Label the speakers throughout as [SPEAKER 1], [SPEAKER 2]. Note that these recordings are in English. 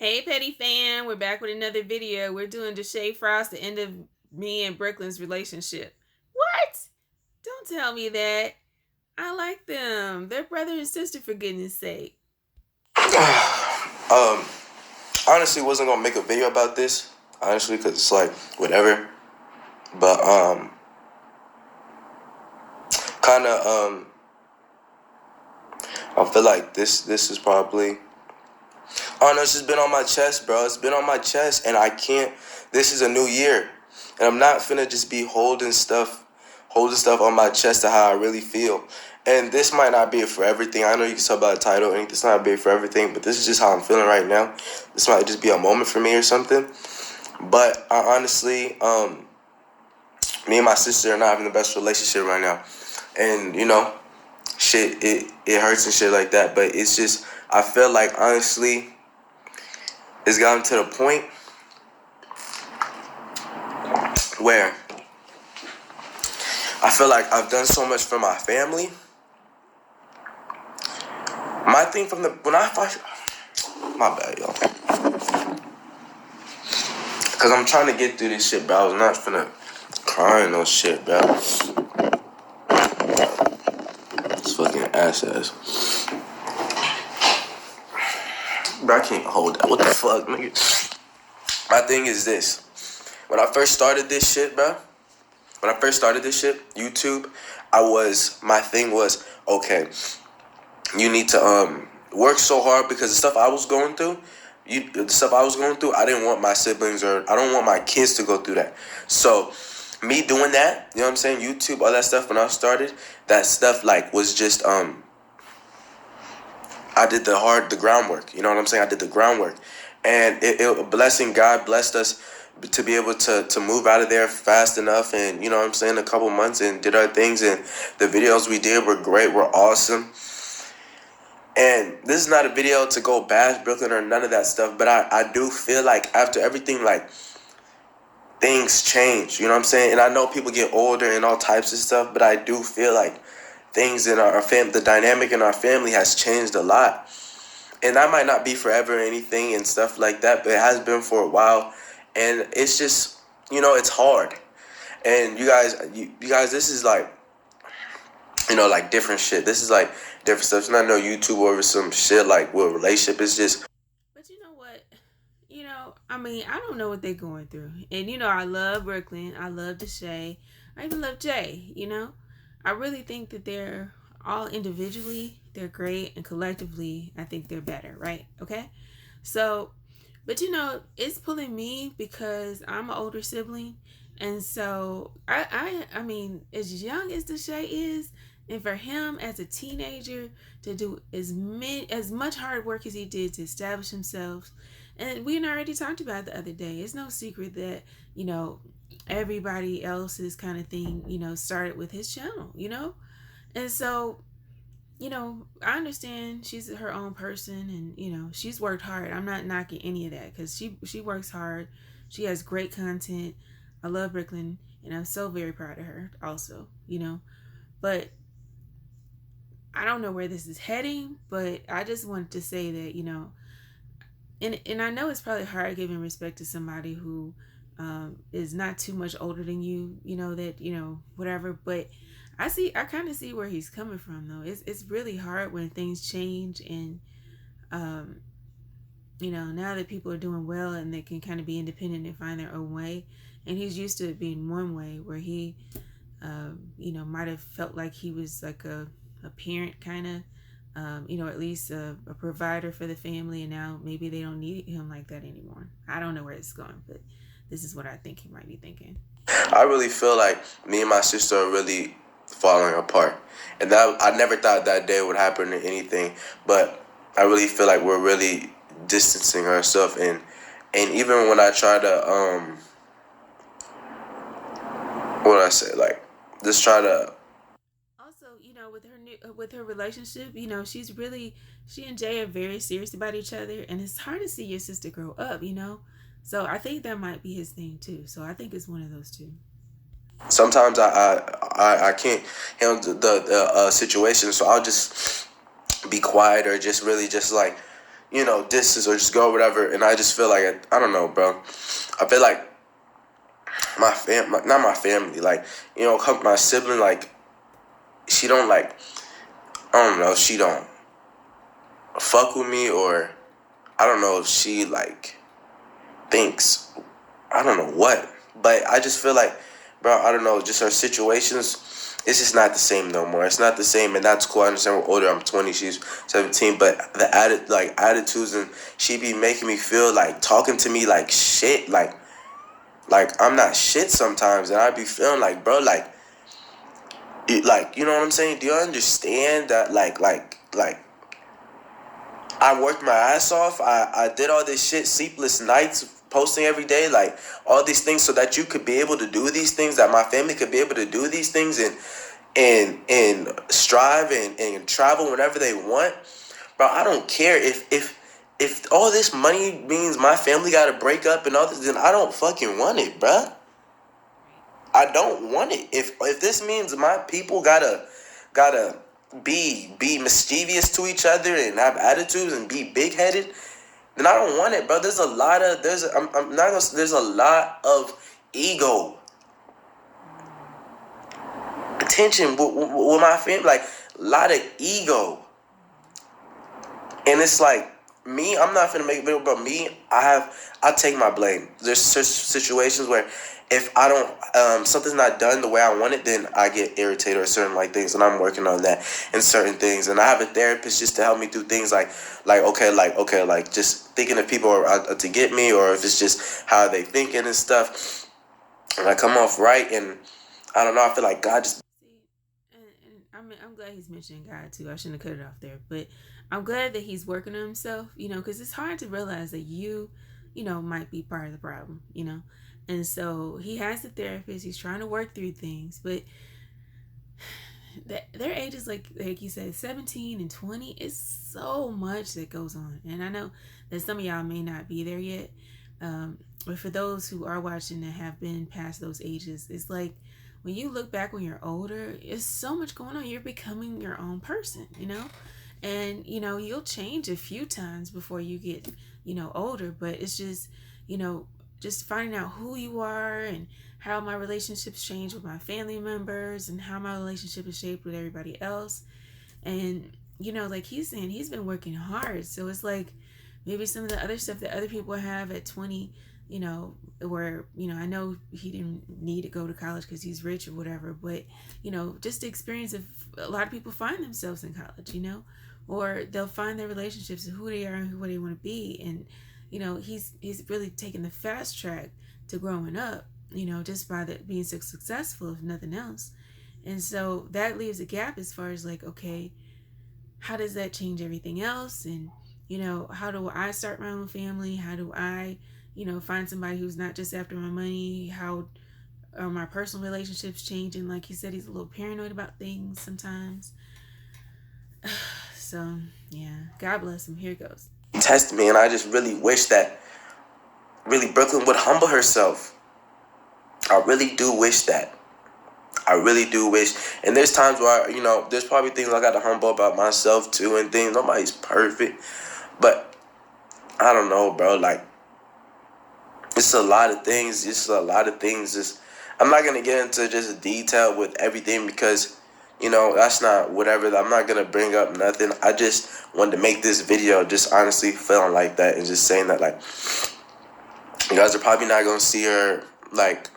[SPEAKER 1] Hey, Petty fan, we're back with another video. We're doing Deshae Frost, the end of me and Brooklyn's relationship. What? Don't tell me that. I like them. They're brother and sister, for goodness sake.
[SPEAKER 2] um, Honestly, wasn't gonna make a video about this. Honestly, cause it's like whatever. But kind of I feel like this is probably. I don't know. It's just been on my chest, bro. It's been on my chest, and I can't. This is a new year, and I'm not finna just be holding stuff on my chest to how I really feel. And this might not be it for everything. I know you can talk about the title, and this not be it for everything, but this is just how I'm feeling right now. This might just be a moment for me or something. But I honestly, me and my sister are not having the best relationship right now, and shit, it hurts and shit like that. But it's just, I feel like honestly, it's gotten to the point where I feel like I've done so much for my family. My thing from the when I first, my bad, y'all, cause I'm trying to get through this shit, bro. I was not finna cry no shit, bro. It's fucking ass. Bro, I can't hold that. What the fuck, nigga? My thing is this. When I first started this shit, bro. YouTube, my thing was, okay, you need to work so hard because the stuff I was going through, I didn't want my siblings or I don't want my kids to go through that. So me doing that, you know what I'm saying, YouTube, all that stuff when I started, that stuff like was just I did the groundwork. You know what I'm saying? I did the groundwork, and blessing God blessed us to be able to move out of there fast enough, and you know what I'm saying, a couple months, and did our things, and the videos we did were great, were awesome. And this is not a video to go bash Brooklyn or none of that stuff, but I do feel like after everything, like, things change, you know what I'm saying? And I know people get older and all types of stuff, but I do feel like things in our family, the dynamic in our family has changed a lot. And that might not be forever or anything and stuff like that, but it has been for a while. And it's just, it's hard. And you guys, this is like, like different shit. This is like different stuff. It's not no YouTube over some shit like with a relationship. It's just.
[SPEAKER 1] But you know what? I mean, I don't know what they're going through. And, I love Brooklyn. I love Deshae. I even love Jay. I really think that they're all individually, they're great. And collectively, I think they're better, right? Okay? So, but it's pulling me because I'm an older sibling. And so, I mean, as young as Deshae is, and for him as a teenager to do as much hard work as he did to establish himself, and we already talked about it the other day. It's no secret that everybody else's kind of thing started with his channel. And so I understand she's her own person, and she's worked hard. I'm not knocking any of that because she works hard. She has great content. I love Brooklyn, and I'm so very proud of her also. But I don't know where this is heading, but I just wanted to say that, and I know it's probably hard giving respect to somebody who is not too much older than you, whatever. But I kind of see where he's coming from, though. It's really hard when things change, and now that people are doing well and they can kind of be independent and find their own way, and he's used to it being one way where he, might have felt like he was like a parent kind of, at least a provider for the family, and now maybe they don't need him like that anymore. I don't know where it's going, but this is what I think he might be thinking.
[SPEAKER 2] I really feel like me and my sister are really falling apart, and that I never thought that day would happen or anything, but I really feel like we're really distancing ourselves, and even when I try to what do I say, like, just try to.
[SPEAKER 1] Also, with her relationship, she and Jay are very serious about each other, and it's hard to see your sister grow up. So I think that might be his thing too. So I think it's one of those two.
[SPEAKER 2] Sometimes I can't handle the situation, so I'll just be quiet or just really just like distance or just go whatever. And I just feel like I don't know, bro. I feel like not my family, like my sibling, like she don't like I don't know, she don't fuck with me, or I don't know if she like thinks I don't know what, but I just feel like, bro, I don't know, just her situations. It's just not the same no more. It's not the same, and that's cool. I understand we're older. I'm 20, she's 17, but the attitudes, and she be making me feel like talking to me like shit, like I'm not shit sometimes, and I be feeling like, bro, like you know what I'm saying? Do you understand that? Like I worked my ass off. I did all this shit, sleepless nights, posting every day, like all these things, so that you could be able to do these things, that my family could be able to do these things, and strive and travel whenever they want. Bro, I don't care if all this money means my family got to break up and all this, then I don't fucking want it, bro.
[SPEAKER 1] Right.
[SPEAKER 2] I don't want it. If this means my people gotta be mischievous to each other and have attitudes and be big headed, then I don't want it, bro. There's a lot of I'm not gonna there's a lot of ego,
[SPEAKER 1] Mm.
[SPEAKER 2] attention with my family, like a lot of ego. And it's like me, I'm not finna make a video about me. I take my blame. There's situations where if I don't something's not done the way I want it, then I get irritated or certain like things, and I'm working on that and certain things. And I have a therapist just to help me do things like just thinking if people are out to get me, or if it's just how they thinking and stuff. And I come off right, and I don't know. I feel like God just
[SPEAKER 1] See, and I'm glad he's mentioning God too. I shouldn't have cut it off there, but I'm glad that he's working on himself. Because it's hard to realize that might be part of the problem. And so he has a therapist. He's trying to work through things, but their ages, like you said, 17 and 20, is so much that goes on. And I know that some of y'all may not be there yet, but for those who are watching that have been past those ages, it's like when you look back when you're older, it's so much going on. You're becoming your own person, and you'll change a few times before you get older, but it's just finding out who you are, and how my relationships change with my family members, and how my relationship is shaped with everybody else. And like he's saying, he's been working hard, so it's like maybe some of the other stuff that other people have at 20, where I know he didn't need to go to college because he's rich or whatever, but just the experience of a lot of people find themselves in college, or they'll find their relationships and who they are and who they want to be. And he's really taken the fast track to growing up, just by being so successful, if nothing else. And so that leaves a gap as far as like, okay, how does that change everything else? And how do I start my own family? How do I find somebody who's not just after my money? How are my personal relationships changing? Like he said, he's a little paranoid about things sometimes. So yeah, God bless him. Here it goes.
[SPEAKER 2] test me, and I just really wish that really Brooklyn would humble herself. I really do wish that. I really do wish. And there's times where, there's probably things I got to humble about myself too, and things. Nobody's perfect. But I don't know, bro. Like, it's a lot of things. Just a lot of things. I'm not going to get into just detail with everything because, that's not whatever. I'm not going to bring up nothing. I just wanted to make this video just honestly feeling like that and just saying that, like, you guys are probably not going to see her, like,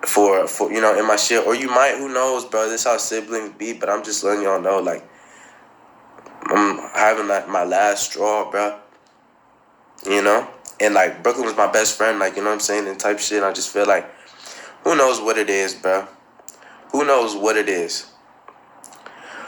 [SPEAKER 2] for in my shit, or you might, who knows, bro. This how siblings be, but I'm just letting y'all know, like, I'm having like my last straw, bro. And like Brooklyn was my best friend, like, you know what I'm saying, and type shit. And I just feel like, who knows what it is, bro. Who knows what it is.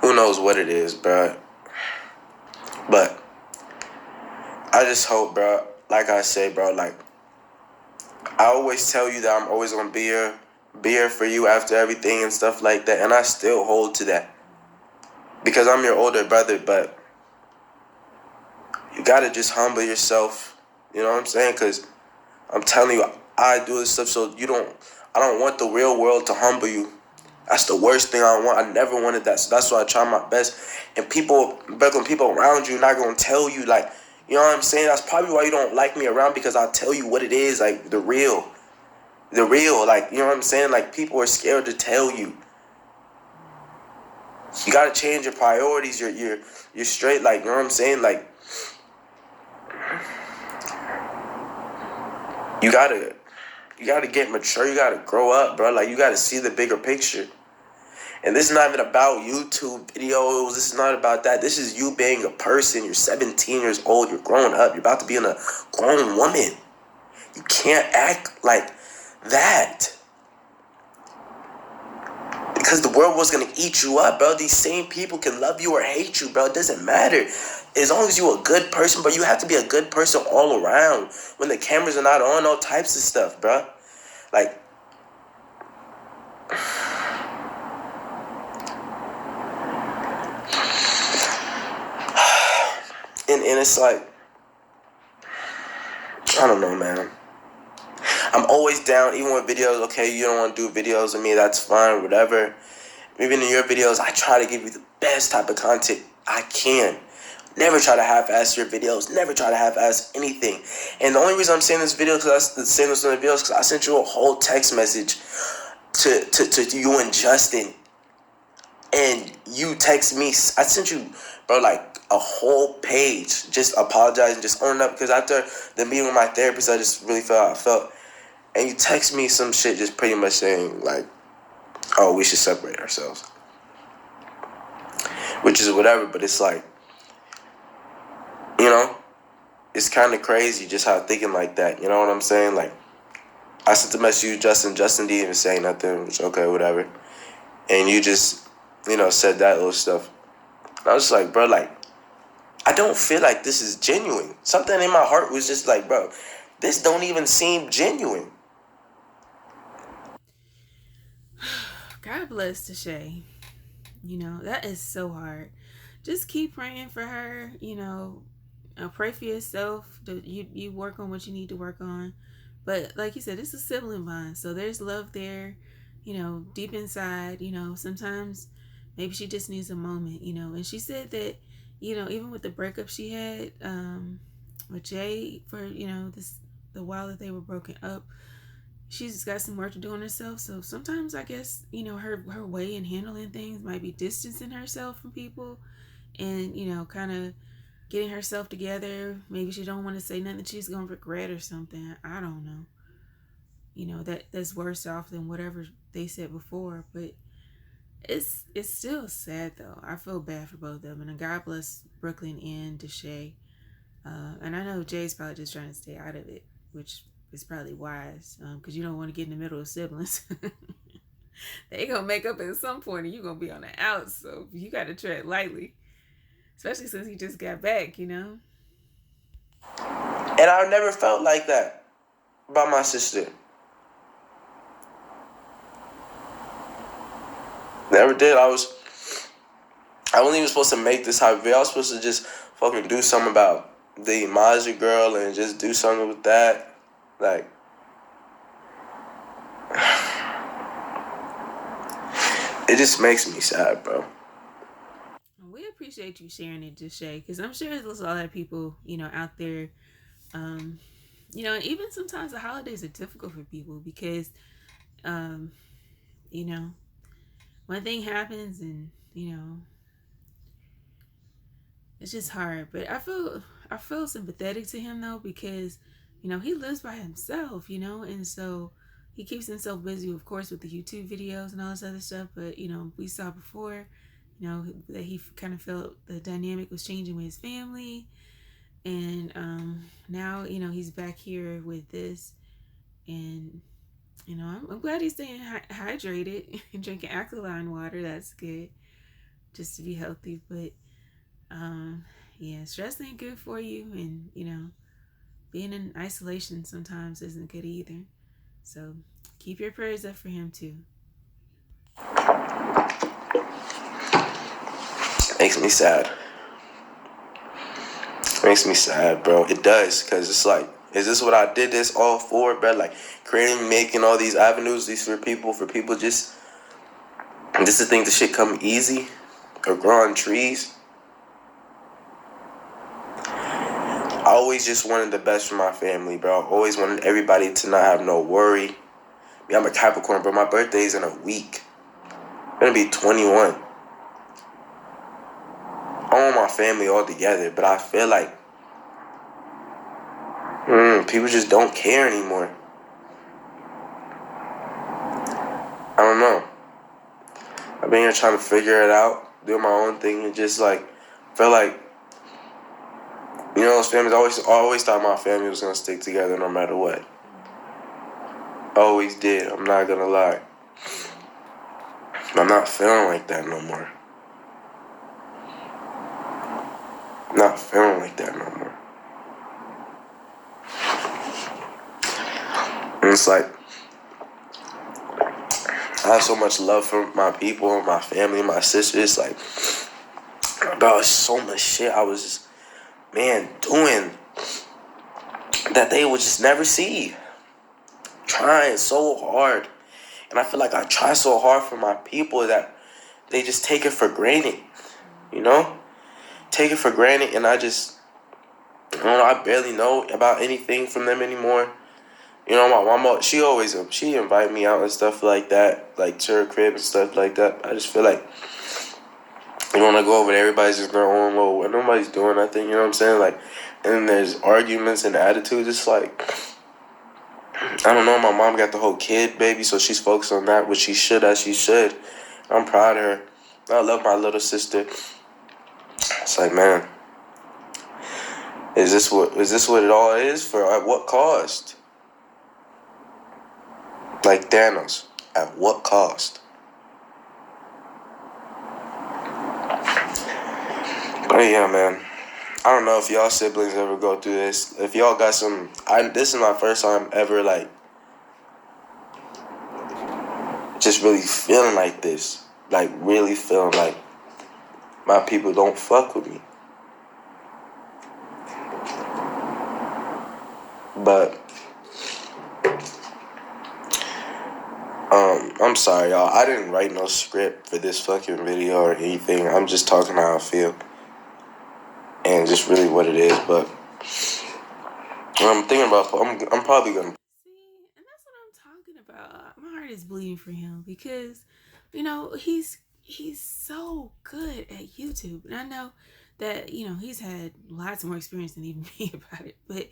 [SPEAKER 2] Who knows what it is, bro. But I just hope, bro, like I say, bro, like, I always tell you that I'm always gonna be here for you after everything and stuff like that, and I still hold to that because I'm your older brother. But you gotta just humble yourself. You know what I'm saying? Because I'm telling you, I do this stuff so you don't. I don't want the real world to humble you. That's the worst thing I want. I never wanted that. So that's why I try my best. And people, Brooklyn, people around you not gonna tell you like, You know what I'm saying? That's probably why you don't like me around, because I'll tell you what it is, like the real. The real, like, you know what I'm saying? Like, people are scared to tell you. You gotta change your priorities. You're straight, like, you know what I'm saying? Like, you gotta get mature. You gotta grow up, bro. Like, you gotta see the bigger picture. And this is not even about YouTube videos. This is not about that. This is you being a person. You're 17 years old. You're growing up. You're about to be a grown woman. You can't act like that, because the world was gonna eat you up, bro. These same people can love you or hate you, bro. It doesn't matter. As long as you're a good person, but you have to be a good person all around. When the cameras are not on, all types of stuff, bro. Like, and it's like, I don't know, man. I'm always down, even with videos. Okay, you don't want to do videos with me, that's fine, whatever. Even in your videos, I try to give you the best type of content I can. Never try to half-ass your videos. Never try to half-ass anything. And the only reason I'm saying this video, because I'm saying this in the videos, because I sent you a whole text message to you and Justin, and you text me. I sent you, bro, like a whole page, just apologizing, just owning up, because after the meeting with my therapist, I just really felt how I felt. And you text me some shit, just pretty much saying like, oh, we should separate ourselves, which is whatever. But it's like, you know, it's kind of crazy just how thinking like that. You know what I'm saying? Like, I sent the message to you, Justin. Justin didn't even say nothing. Which, okay, whatever. And you just, said that little stuff. And I was just like, bro, like, I don't feel like this is genuine. Something in my heart was just like, bro, this don't even seem genuine.
[SPEAKER 1] God bless Tashay. That is so hard. Just keep praying for her. Pray for yourself. You work on what you need to work on. But like you said, it's a sibling bond. So there's love there, deep inside. Sometimes maybe she just needs a moment, And she said that, even with the breakup she had with Jay for, the while that they were broken up, she's got some work to do on herself. So sometimes I guess, her way in handling things might be distancing herself from people and, kind of getting herself together. Maybe she don't want to say nothing that she's going to regret or something. I don't know. That's worse off than whatever they said before. But it's still sad, though. I feel bad for both of them. And God bless Brooklyn and Deshae. And I know Jay's probably just trying to stay out of it, which is probably wise, because you don't want to get in the middle of siblings. They gonna make up at some point, and you gonna be on the outs. So you got to tread lightly, especially since he just got back.
[SPEAKER 2] And I never felt like that about my sister. Never did. I wasn't even supposed to make this type of video. I was supposed to just fucking do something about the Maja girl and just do something with that. Like, it just makes me sad, bro.
[SPEAKER 1] We appreciate you sharing it, Deshae, because I'm sure there's a lot of people, out there. And even sometimes the holidays are difficult for people because, one thing happens and, it's just hard. But I feel sympathetic to him though, because, he lives by himself, and so he keeps himself busy, of course, with the YouTube videos and all this other stuff. But, we saw before, that he kind of felt the dynamic was changing with his family. And now, he's back here with this. And, I'm glad he's staying hydrated and drinking alkaline water. That's good, just to be healthy. But, yeah, stress ain't good for you. And, being in isolation sometimes isn't good either. So keep your prayers up for him too.
[SPEAKER 2] Makes me sad. Makes me sad, bro. It does, because it's like, is this what I did this all for, bro? Like, creating, making all these avenues, these for people just to think the shit come easy or grow on trees. always just wanted the best for my family, bro. I always wanted everybody to not have no worry. Yeah, I'm a Capricorn, bro. My birthday's in a week. I'm gonna be 21. I want my family all together, but I feel like people just don't care anymore. I don't know. I've been here trying to figure it out, doing my own thing, and just like feel like, you know, those families always thought my family was gonna stick together no matter what. Always did. I'm not gonna lie. I'm not feeling like that no more. Not feeling like that no more. And it's like I have so much love for my people, my family, my sisters. Like, bro, it's so much shit I was just, doing that they would just never see. Trying so hard. And I feel like I try so hard for my people that they just take it for granted. You know? Take it for granted, and I barely know about anything from them anymore. You know, my mama, she invite me out and stuff like that, like to her crib and stuff like that. I just feel like, when I go over there, everybody's just their own little, what nobody's doing nothing, you know what I'm saying? Like, and then there's arguments and attitudes. It's like, I don't know, my mom got the whole kid baby, so she's focused on that, which she should, as she should. I'm proud of her. I love my little sister. It's like, man, is this what it all is? For at what cost? Like Thanos, at what cost? But yeah, man, I don't know if y'all siblings ever go through this. If y'all got this is my first time ever, like, just really feeling like this. Like, really feeling like my people don't fuck with me. But I'm sorry, y'all. I didn't write no script for this fucking video or anything. I'm just talking how I feel. And just really what it is. But I'm thinking about, I'm probably gonna.
[SPEAKER 1] See, and that's what I'm talking about. My heart is bleeding for him because, you know, he's so good at YouTube, and I know that, you know, he's had lots more experience than even me about it. But,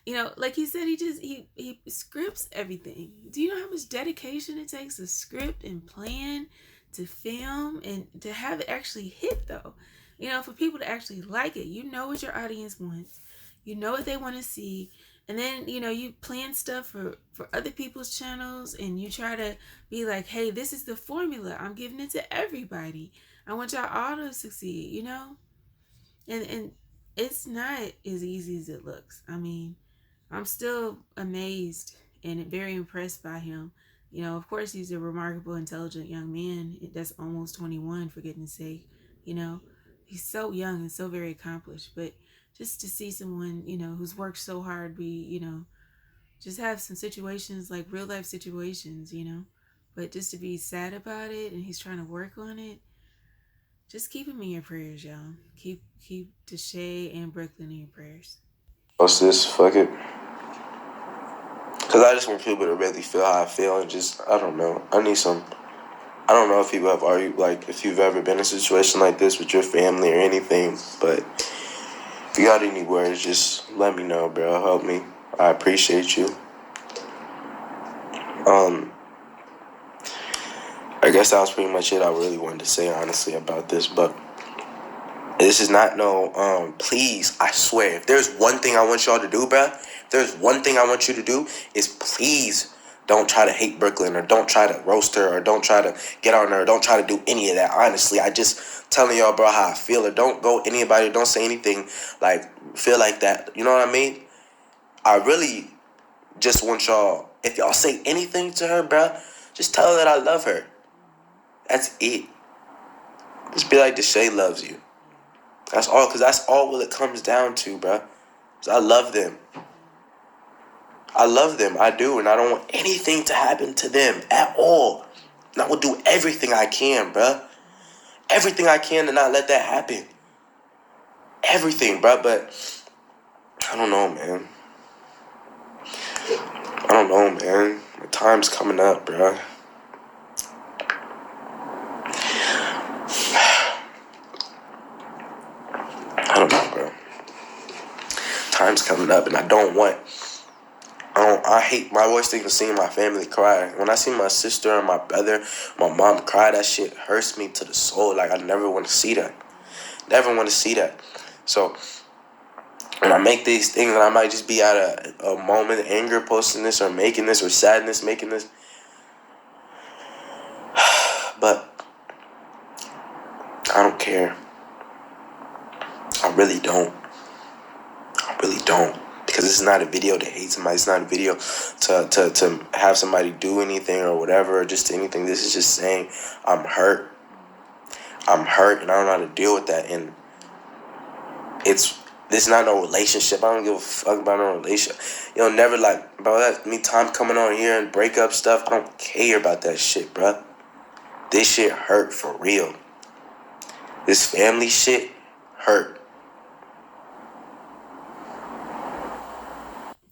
[SPEAKER 1] you know, like he said, he scripts everything. Do you know how much dedication it takes to script and plan, to film, and to have it actually hit though? You know, for people to actually like it, you know what your audience wants, you know what they want to see, and then, you know, you plan stuff for other people's channels, and you try to be like, hey, this is the formula, I'm giving it to everybody, I want y'all all to succeed, you know. And it's not as easy as it looks. I mean, I'm still amazed and very impressed by him. You know, of course, he's a remarkable, intelligent young man that's almost 21, for goodness sake. You know, he's so young and so very accomplished. But just to see someone, you know, who's worked so hard be, you know, just have some situations, like real life situations, you know, but just to be sad about it, and he's trying to work on it. Just keep him in your prayers, y'all. Keep Deshae and Brooklyn in your prayers.
[SPEAKER 2] What's this? Fuck it. Because I just want people to really feel how I feel, and just, I don't know. I don't know if people have argued, like, if you've ever been in a situation like this with your family or anything, but if you got any words, just let me know, bro. Help me. I appreciate you. I guess that was pretty much it I really wanted to say, honestly, about this, but this is not no, please, I swear, if there's one thing I want y'all to do, bruh, if there's one thing I want you to do, is please don't try to hate Brooklyn, or don't try to roast her, or don't try to get on her, or don't try to do any of that. Honestly, I just telling y'all, bro, how I feel, or don't go anybody, don't say anything, like, feel like that. You know what I mean? I really just want y'all, if y'all say anything to her, bruh, just tell her that I love her. That's it. Just be like, Deshae loves you. That's all, because that's all what it comes down to, bruh. I love them. I love them. I do. And I don't want anything to happen to them at all. And I will do everything I can, bruh. Everything I can to not let that happen. Everything, bruh. But I don't know, man. I don't know, man. My time's coming up, bro. I don't know, bro. Time's coming up, and I hate my worst thing is seeing my family cry. When I see my sister and my brother, my mom cry, that shit hurts me to the soul. Like, I never want to see that. Never want to see that. So, when I make these things, and I might just be out of a moment of anger posting this or making this or sadness making this. But I don't care. I really don't. I really don't. Because it's not a video to hate somebody. It's not a video to have somebody do anything or whatever, or just anything. This is just saying I'm hurt. I'm hurt and I don't know how to deal with that. And this is not no relationship. I don't give a fuck about no relationship. Never like, bro, that me time coming on here and break up stuff. I don't care about that shit, bro. This shit hurt for real. This family shit hurt.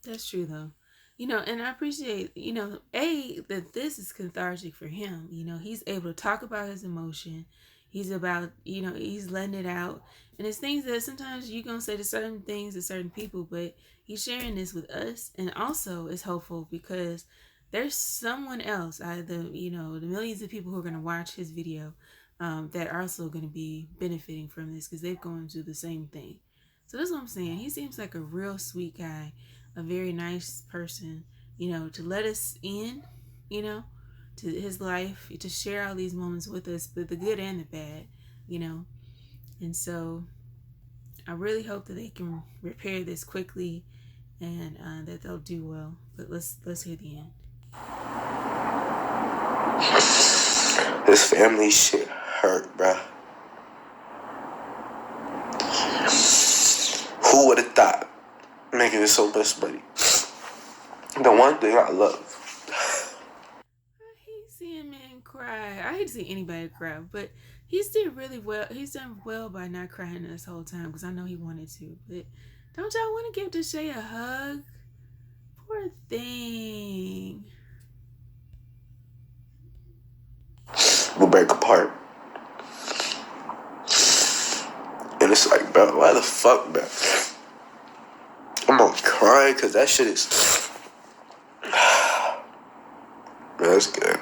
[SPEAKER 1] That's true though. And I appreciate, that this is cathartic for him. He's able to talk about his emotion. He's about, he's letting it out. And it's things that sometimes you're going to say to certain things to certain people, but he's sharing this with us. And also it's hopeful because there's someone else, either, the millions of people who are going to watch his video, that are also going to be benefiting from this because they've gone through the same thing. So that's what I'm saying. He seems like a real sweet guy, a very nice person, to let us in, to his life, to share all these moments with us, the good and the bad, you know. And so I really hope that they can repair this quickly and that they'll do well. But let's hear the end.
[SPEAKER 2] This family shit hurt, bruh. Who would have thought making it so much money? The one thing I love.
[SPEAKER 1] I hate seeing men cry. I hate to see anybody cry, but he's did really well. He's done well by not crying this whole time because I know he wanted to. But don't y'all want to give Deshae a hug? Poor thing.
[SPEAKER 2] We'll break apart. And it's like, bro, why the fuck, bro? I'm gonna cry because that shit is... Man, that's good.